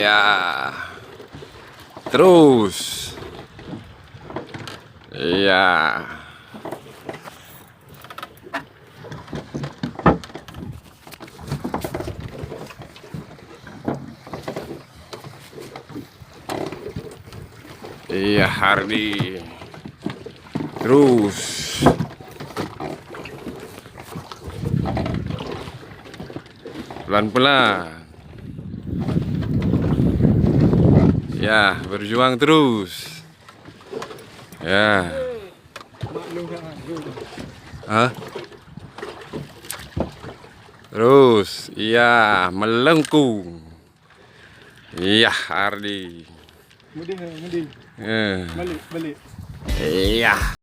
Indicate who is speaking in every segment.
Speaker 1: Ya. Terus. Ya. Iya, Hardi. Terus. Pelan-pelan. Ya, berjuang terus. Ya. Hah? Terus, iya, melengkung. Iya, Hardi.
Speaker 2: Mudi. Balik.
Speaker 1: Iya.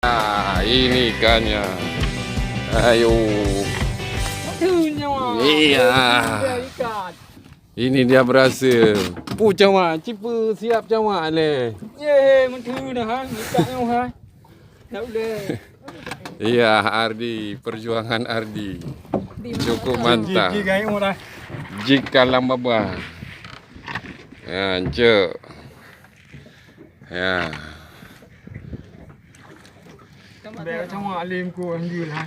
Speaker 1: Nah, ini ikannya. Ayo. Iya. Ini dia berhasil. Cawan, cipu siap cawan le.
Speaker 2: Ye, mentu dah hang, ikat yang hang. Tak boleh.
Speaker 1: Iya, Ardi, perjuangan Ardi. Cukup mantap.
Speaker 2: Gigi gaya orang.
Speaker 1: Jika lama bah. Ya, cek. Ya.
Speaker 2: Biar sama alim ku ambil lah.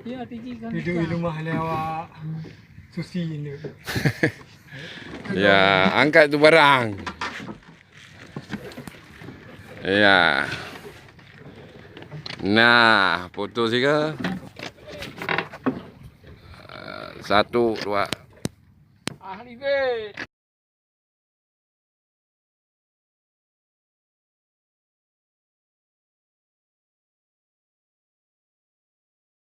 Speaker 3: Ya, tinggi kan.
Speaker 2: Duduk di rumah lewat susi ni.
Speaker 1: Ya, angkat tu barang. Ya. Nah, foto sih 1, 2.
Speaker 2: Ahli be.